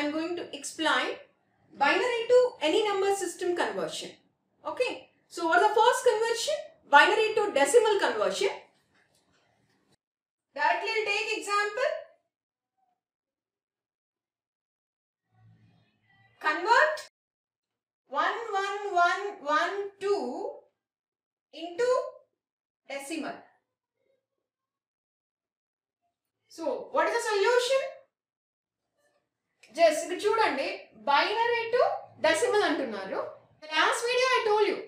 am going to explain binary to any number system conversion. Okay. So what is the first conversion? Binary to decimal conversion. Directly I'll take example. Convert 11112 into decimal. So what is the solution? Just చూడండి, binary to decimal అంటున్నారు. The last video I told you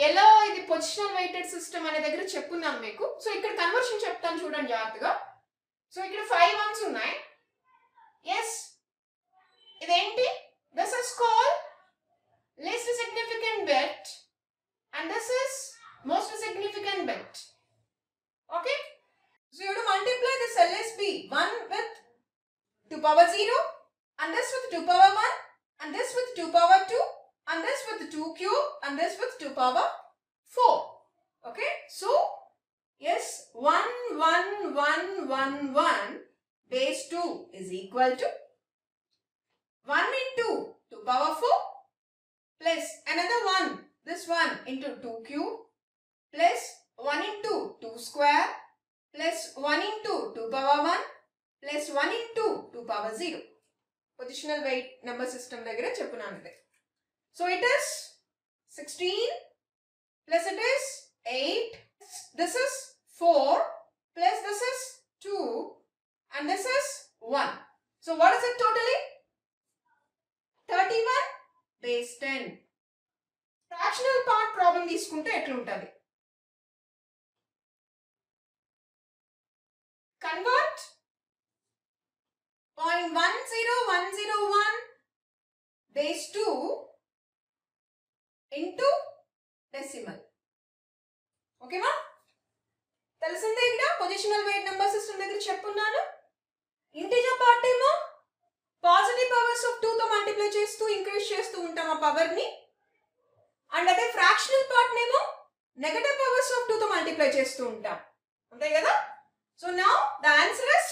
ఎలా ఇది positional weighted system అనే దగ్గర చెప్పున్నాను మీకు. So ఇక్కడ conversion చెప్తాను చూడండి జాగ్రత్తగా. సో ఇక్కడ 5 ones ఉన్నాయి. ఎస్, ఇదేంటి? This is called least significant bit and this is most significant bit. Okay, so you have to multiply this LSB 1 with 2 power 0 and this with 2 power 1 and this with 2 power 2 and this with 2 cube and this with 2 power 4. Okay, so yes, 11111 base 2 is equal to 1 into 2 power 4 plus another 1, this one into 2 cube plus 1 into 2 square plus 1 into 2 power 1 plus 1 into 2 power 0. Positional weight number system దగ్గర చెప్పున్నాను ఇది. So it is 16 plus it is 8. This is 4 plus this is 2 and this is 1. So what is it totally? 31 base 10. Fractional part problem తీసుకుంటే ఎట్లుంటది? Convert 0.10101 base 2 into decimal. Okay ma? తెలిసిందే ఇక్కడ positional wait number system దగ్గర చెప్పున్నాను. Integer part ఏమో positive powers of 2 తో multiply చేస్తూ increase చేస్తూ ఉంటాం ఆ పవర్ ని. అండ్ అదే ఫ్రాక్షనల్ పార్ట్ నేమో నెగటివ్ పవర్స్ ఆఫ్ 2 తో మల్టిప్లై చేస్తూ ఉంటాం. అంతే కదా? So now the answer is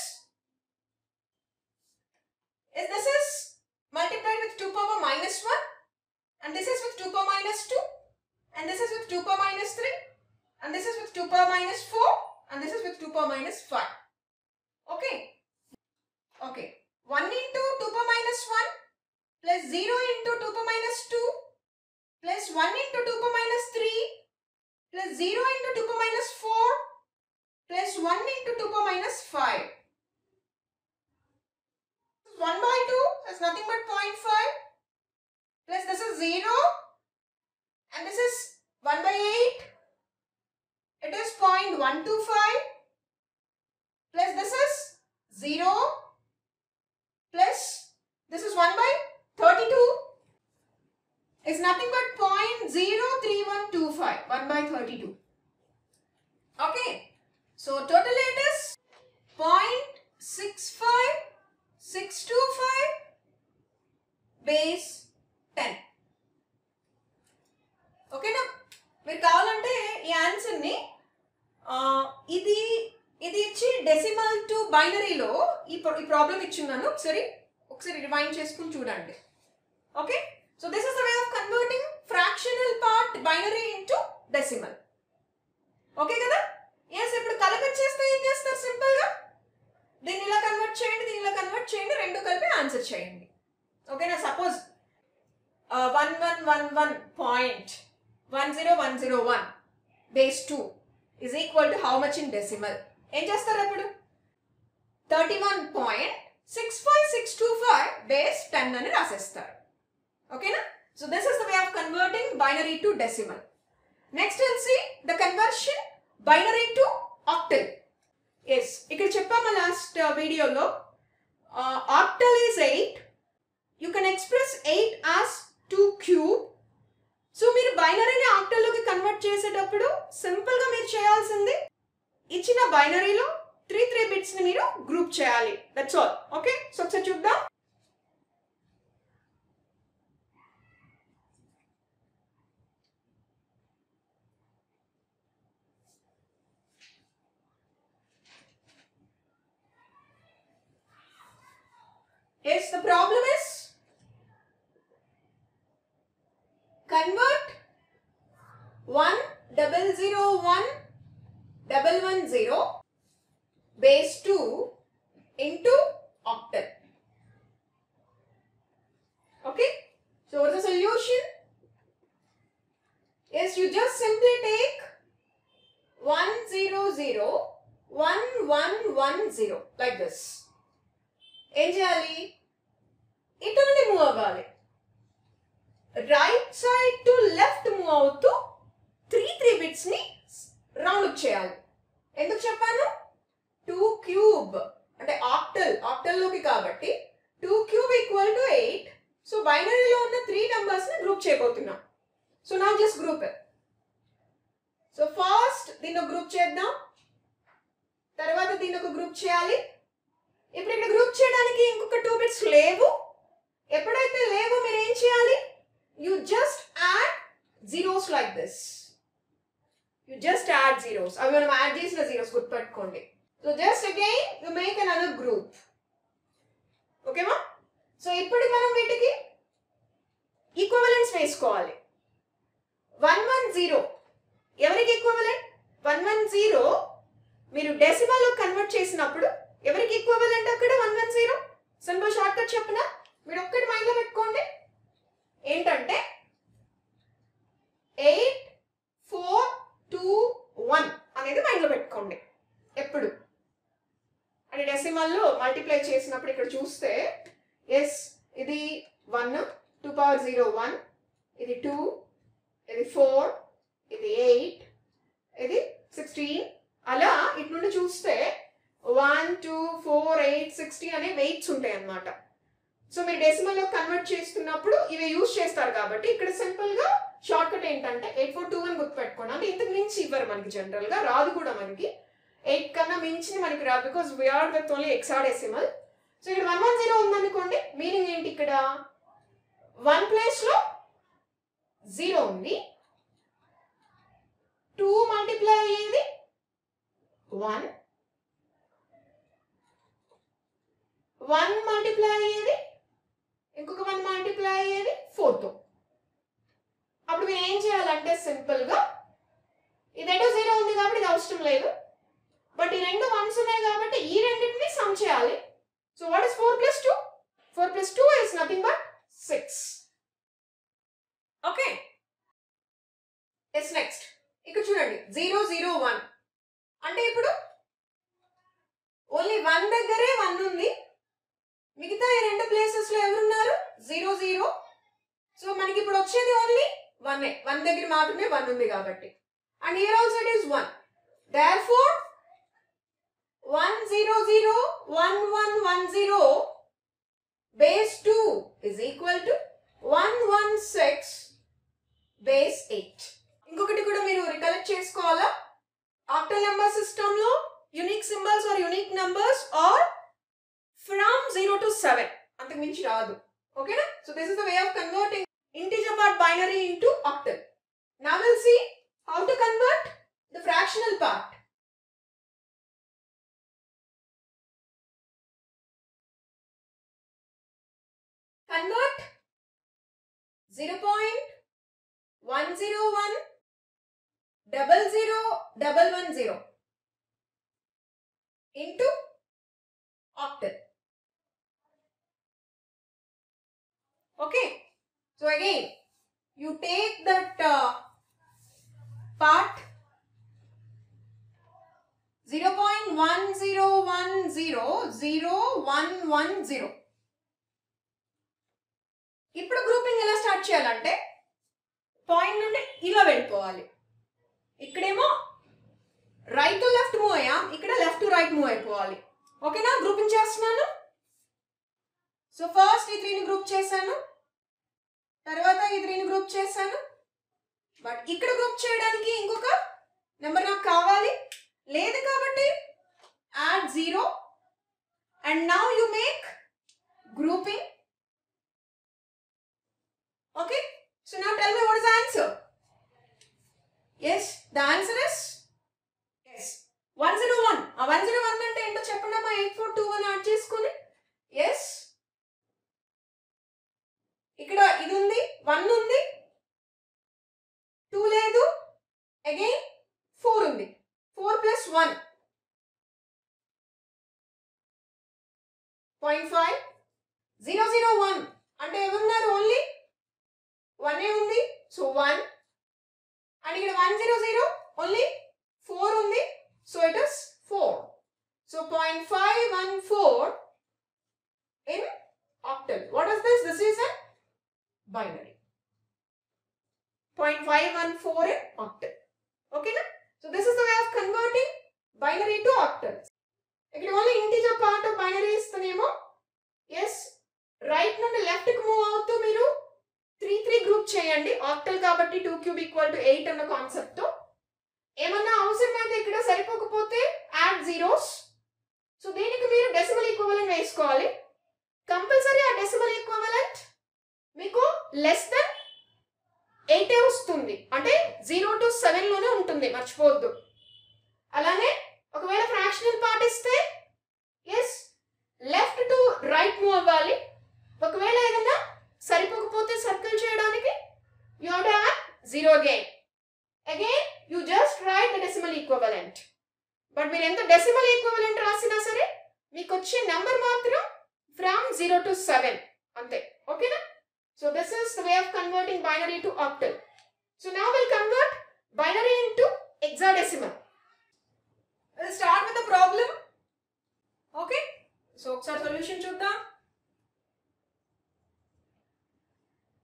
this is multiplied with 2 power minus 1 and this is with 2 power minus 2 and this is with 2 power minus 3 and this is with 2 power minus 4 and this is with 2 power minus 5. Okay. Okay. 1 into 2 power minus 1 plus 0 into 2 power minus 2 plus 1 into 2 power minus 3 plus 0 into 2 power minus 4 plus 1 into 2 power minus 5. 1 by 2 is nothing but 0.5 plus this is 0 and this is 1 by 8. It is 0.125 plus this is 0 plus this is 1 by 32 is nothing but 0.03125. 1 by 32. Okay, so total it is 0.65625 base 10. Okay na? మీరు కావాలంటే ఈ answer ని ఇది ఇచ్చి decimal to బైనరీలో ఈ problem ఇచ్చున్నాను. ఒకసారి rewind చేసుకుని చూడండి. Okay, so this is the way of converting fractional part binary into decimal. Okay కదా? ఎస్, ఇప్పుడు కలెక్ట్ చేస్తే ఏం చేస్తారు? సింపుల్ గా దీన్ని ఇలా కన్వర్ట్ చేయండి, దీన్ని ఇలా కన్వర్ట్ చేయండి, రెండు కలిపి ఆన్సర్ చేయండి. ఓకేనా? Suppose 1111.10101 base 2 is equal to how much in decimal? ఏం చేస్తారు అప్పుడు? 31.65625 base 10 అని రాసేస్తారు. ఓకేనా? So this is the way of converting binary to decimal. Next will see the conversion binary to octal. Yes, ఇక్కడ చెప్పాము లాస్ట్ వీడియోలో octal is 8. You can express 8 as 2 cube. So మీరు బైనరీని ఆక్టల్లోకి కన్వర్ట్ చేసేటప్పుడు సింపుల్గా మీరు చేయాల్సింది ఇచ్చిన బైనరీలో 3 బిట్స్ని మీరు గ్రూప్ చేయాలి. That's all. ఓకే, సో ఒకసారి చూద్దాం. Yes, the problem is convert 1001110 base 2 into octal. Okay, so what's the solution? Yes, you just simply take 1001110 like this. ఏం చేయాలి? ఇటు నుండి మూవ్ అవ్వాలి. Right side to left move అవుతూ 3 bits ని round up చేయాలి. ఎందుకు చెప్పాను? 2 క్యూబ్ అంటే ఆక్టల్ లోకి కాబట్టి 2 క్యూబ్ ఈక్వల్ టు 8. సో బైనరీలో ఉన్న 3 నంబర్స్ ని గ్రూప్ చేయబోతున్నాం. సో నా జస్ట్ గ్రూప్. సో ఫస్ట్ దీన్ని ఒక గ్రూప్ చేద్దాం, తర్వాత దీన్ని ఒక గ్రూప్ చేయాలి. ఇప్పుడు ఇక్కడ గ్రూప్ చేయడానికి ఇంకొక 2 బిట్స్ లేవు. ఎప్పుడైతే లేవో మీరు ఏం చేయాలి? You just add zeros like this. You just add zeros. అవి మనం యాడ్ చేసిన zeros గుర్తుపెట్టుకోండి. So just again you make another group. Okay మా? సో ఇప్పుడు మనం వీటికి ఈక్వివలెంట్స్ వేసుకోవాలి. 110 ఎవరికి ఈక్వివలెంట్? 110 మీరు డెసిమల్ లో కన్వర్ట్ చేసినప్పుడు ఎవరికి ఈక్వివలెంట్ అక్కడ? 110. సింపుల్ షార్ట్ కట్ చెప్పనా? మీరు ఒక్కటి మైండ్ లో పెట్టుకోండి. ఏంటంటే 8421 అనేది మైండ్ లో పెట్టుకోండి ఎప్పుడు. అంటే డెసిమల్లో మల్టిప్లై చేసినప్పుడు ఇక్కడ చూస్తే ఎస్ ఇది 1 2 పవర్ 0 1, ఇది 2, ఇది 4, ఇది 8, ఇది 16. అలా ఇటు నుండి చూస్తే 1 2 4 8 60 అనే వెయిట్స్ ఉంటాయి అన్నమాట. సో మీరు డెసిమల్ లో కన్వర్ట్ చేస్తున్నప్పుడు ఇవి యూజ్ చేస్తారు కాబట్టి ఇక్కడ సింపుల్ గా షార్ట్ కట్ ఏంటంటే 8421 గుర్తుపెట్టుకోండి. అంటే ఇంతకు మించి ఇవ్వరు మనకి, జనరల్ గా రాదు కూడా మనకి. 8 కన్నా మించి మనకి రాదు because we're with only hexadecimal. So ఇక్కడ 110 ఉందనుకోండి, మీనింగ్ ఏంటి? ఇక్కడ 1 ప్లేస్ లో 0 ఉంది, 2 మల్టిప్లై అయ్యేది 1, 1 మల్టిప్లై అయ్యేది ఇంకొక 1 మల్టిప్లై అయ్యేది 4తో. అప్పుడు మీరు ఏం చేయాలంటే సింపుల్ గా ఇదేంటో 0 ఉంది కాబట్టి ఇది అవసరం లేదు, బట్ ఈ రెండు 1s ఉన్నాయి కాబట్టి ఈ రెండింటిని సమ్ చేయాలి. So what is 4 + 2? 4 + 2 is nothing but 6. Okay, yes next ఇక్కడ చూడండి 0 0 1 అంటే ఇప్పుడు ఓన్లీ 1 దగ్గరే 1 ఉంది, మిగతా ఈ రెండు ప్లేసెస్ లో ఎవరున్నారు? 0 0. సో మనకి ఇప్పుడు వచ్చేది ఓన్లీ 1. 1 దగ్గర మాత్రమే 1 ఉంది కాబట్టి. And here also it is 1. Therefore 1 0 0 1 1 1 0 base 2 is equal to 116 base 8. ఇంకొకటి కూడా మీరు రికలెక్ట్ చేసుకోవాలా, ఆక్టల్ నెంబర్ సిస్టమ్ లో unique symbols are unique numbers are from 0 to 7 అంతకు మించి రాదు. ఓకేనా? So this is the way of converting integer part binary into octal. Now will see how to convert the fractional part. Convert 0.101 00 into octal. Okay, so again you take that part 0.101001110. ఇప్పుడు grouping ఎలా start చేయాలంటే point నుండి ఇలా వెళ్ళిపోవాలి. ఇక్కడేమో right to left move అయ్యాం, ఇక్కడ left to right move అయిపోవాలి. ఓకేనా? గ్రూపింగ్ చేస్తున్నాను. సో ఫస్ట్ ఈ 3ని గ్రూప్ చేశాను, తర్వాత ఈ 3ని గ్రూప్ చేశాను. బట్ ఇక్కడ గ్రూప్ చేయడానికి ఇంకొక నెంబర్ నాకు కావాలి, లేదు కాబట్టి add 0 and now you make grouping. Okay, so now tell me what is the answer. yes, the answer is yes 101. 101 అంటే ఏంటో చెప్పండి అమ్మా. 8421 యాడ్ చేసుకుని yes ఇక్కడ ఇది ఉంది 1 ఉంది 2 లేదు అగైన్ 4 ఉంది 4 ప్లస్ 1 0.5 0 0 1 అంటే ఏమన్నారు ఓన్లీ 1 ఉంది సో 1 అండ్ ఇక్కడ 1 0 0 ఓన్లీ 4 ఉంది so it is 4 so 0.514 in octal. What is this? This is a binary. 0.514 in octal. Okay na? So this is the way of converting binary to octals. If you only integer part of binary is the name of yes, right నుండి left కి move అవుతూ మీరు 3 3 group చేయండి octal కాబట్టి 2 cube equal to 8 అన్న concept తో ఏమన్నా అవసరం అయితే ఇక్కడ సరిపోకపోతే యాడ్ జీరోస్ సో దీనికి మీరు డెసిమల్ ఈక్వివలెంట్ వేసుకోవాలి కంపల్సరీ ఆ డెసిమల్ ఈక్వివలెంట్ మీకు లెస్ దెన్ 8 వస్తుంది అంటే 0 to 7 లోనే ఉంటుంది మర్చిపోవద్దు అలానే ఒకవేళ ఫ్రాక్షనల్ పార్ట్ ఇస్తే yes left to right move అవ్వాలి ఒకవేళ ఏదైనా సరిపోకపోతే సర్కిల్ చేయడానికి you have to add 0 again you just write the decimal equivalent but మీరు ఎంత డెసిమల్ ఈక్వివలెంట్ రాసినా సరే మీకు వచ్చే నెంబర్ మాత్రం from 0 to 7 ante okay na so this is the way of converting binary to octal so now we'll convert binary into hexadecimal we'll start with the problem okay so okkar solution chuddam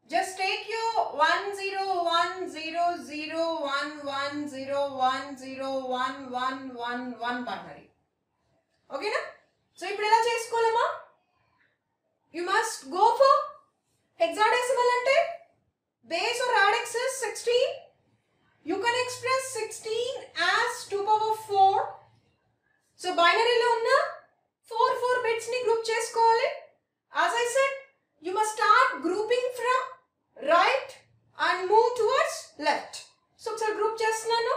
just take your 1010011011111 binary okay na so ippudu ela chesukolama you must go for hexadecimal ante base or radix is 16 you can express 16 as 2 power 4 so binary lo unna 4 bits ni group chesukovali as I said you must start grouping from right and move towards left so sir group chestunnanu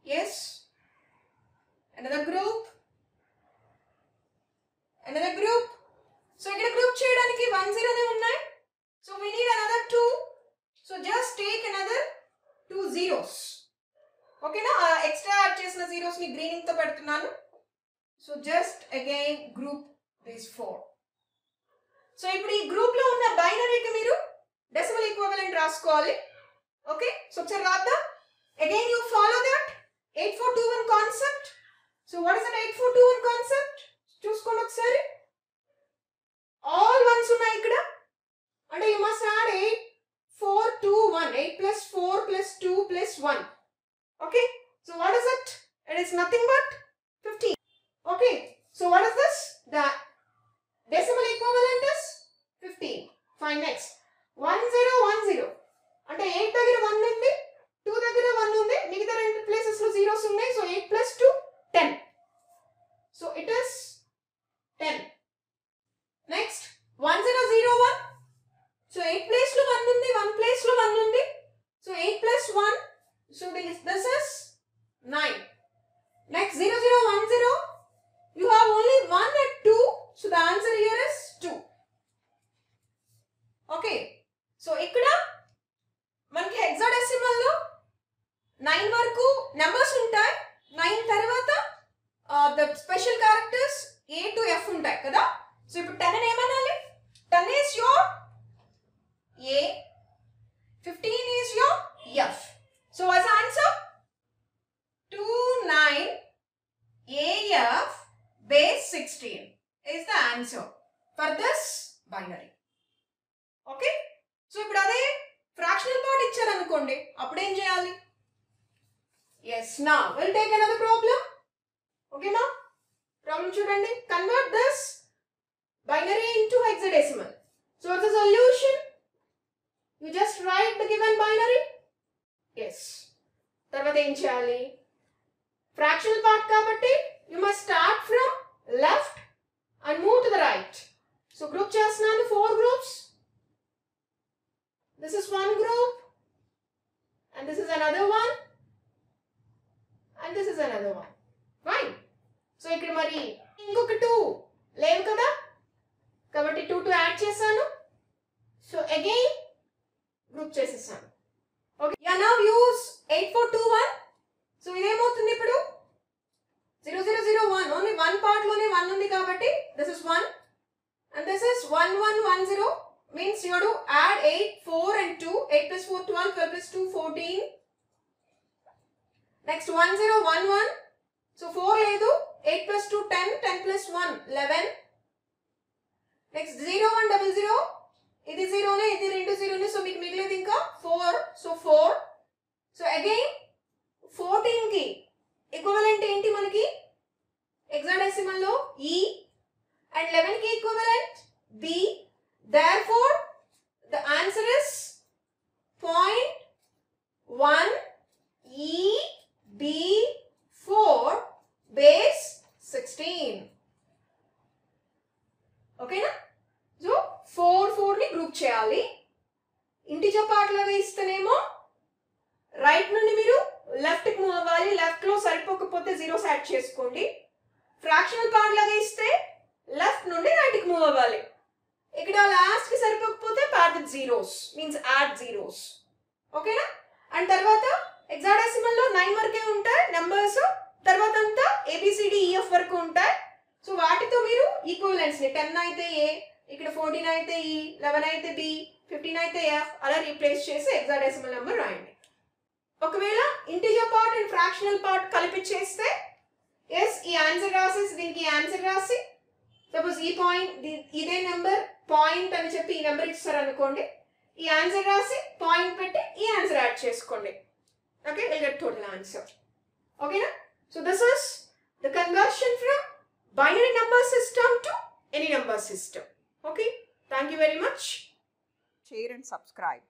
yes another group so ikkada group cheyadaniki 1 0 ne unnai so we need another 2 so just take another 2 zeros okay na extra add chesina zeros ni greening tho pedutunnanu so just again group these 4 so ippudu ee group lo unna binary ki meeru decimal equivalent raskoవాలి okay so ఒకసారి రాద్దాం again you follow that 8421 concept so what is an 8421 concept చూసుకోండి ఒకసారి all ones ఉన్నాయి ఇక్కడ అంటే you must add 8421 8 plus 4 plus 2 plus 1 okay so what is it it is nothing but 15 okay so what is this the decimal equivalent is 15 fine next 1010 అంటే 8 దగ్గర 1 ఉంది 2 దగ్గర 1 ఉంది మిగతా రెండు ప్లేసెస్ లో zeros ఉన్నాయి so 8 plus 2 10 so it is 10 next 1001 so 8 place lo 1 undi 1 place lo 1 undi so 8 plus 1 so this is 9 next 0010 you have only 1 and 2 so the answer here is 2 okay so ikkada manaki hexadecimal lo 9 varaku numbers untayi 9 tarvata the special characters a to f untayi kada so ఇప్పుడు 10 అని ఏమనాలి 10 is your a 15 is your f so what's the answer 29 af base 16 is the answer for this binary okay so ఇప్పుడు అదే fractional part ఇచ్చారు అనుకోండి అప్పుడు ఏం చేయాలి yes now we'll take another problem okay ma problem చూడండి convert this binary into hexadecimal so what's the solution you just write the given binary yes తర్వాత ఏం చేయాలి fractional part కాబట్టి you must start from left and move to the right so group చేస్తున్నాను 4 groups this is one group and this is another one and this is another one fine so ఇక్కడ మరి ఇంకొక 2 లేవు కదా కాబట్టి 2 add చేసాను group చేసేసాను. Okay, now use 8421. So ఇదేమవుతుంది ఇప్పుడు 0001, ఓన్లీ 1 part లోనే 1 ఉంది కాబట్టి this is 1 and this is 1110 means you have to add 8, 4 and 2. 8 plus 4 12, 12 plus 2 14. Next 1011. So 4 లేదు, 8 plus 2 10, 10 plus 1 11. Next 0100, ఇది 0 నే, ఇది 2 0 నే, సో మీకు మిగిలేది ఇంకా 4. సో 4. సో అగైన్ 14 కి ఈక్వివలెంట్ ఏంటి మనకి హెక్సాడెసిమల్ లో E and 11 కి equivalent B. Therefore the answer is 0.1EB4 base 16. ఓకేనా? సో 4 ని గ్రూప్ చేయాలి. ఇంటిజర్ పార్ట్ లాగా ఇస్తేనేమో రైట్ నుండి మీరు లెఫ్ట్ కి మూవ్ అవ్వాలి, లెఫ్ట్ లో సరిపోకపోతే జీరోస్ యాడ్ చేసుకోండి. ఫ్రాక్షనల్ పార్ట్ లాగా ఇస్తే లెఫ్ట్ నుండి రైట్ కి మూవ్ అవ్వాలి. ఇక్కడ లాస్ట్ కి సరిపోకపోతే part with zeros means add zeros. ఓకేనా? అండ్ తర్వాత హెక్సాడెసిమల్ లో 9 వరకే ఉంటాయి నెంబర్స్, తర్వాత అంతా ABCDEF వరకు ఉంటాయి. సో వాటితో మీరు ఈక్వివలెంట్స్ ని 10 అయితే A, ఇక్కడ 14 అయితే E, 11 అయితే B, 15 అయితే F అలా రీప్లేస్ చేసి హెక్సాడెసిమల్ నెంబర్ రాయండి. ఒకవేళ integer part and fractional part కలిపిచ్చేస్తే ఎస్ ఈ ఆన్సర్ రాసేసి దీనికి ఆన్సర్ రాసి సపోజ్ ఈ పాయింట్ ఇదే నెంబర్ పాయింట్ అని చెప్పి ఈ నెంబర్ ఇస్తారు అనుకోండి, ఈ ఆన్సర్ రాసి పాయింట్ పెట్టి ఈ ఆన్సర్ యాడ్ చేసుకోండి. Okay, will get total answer. ఓకేనా? So this is the conversion from binary number system to any number system. Okay, thank you very much. Share and subscribe.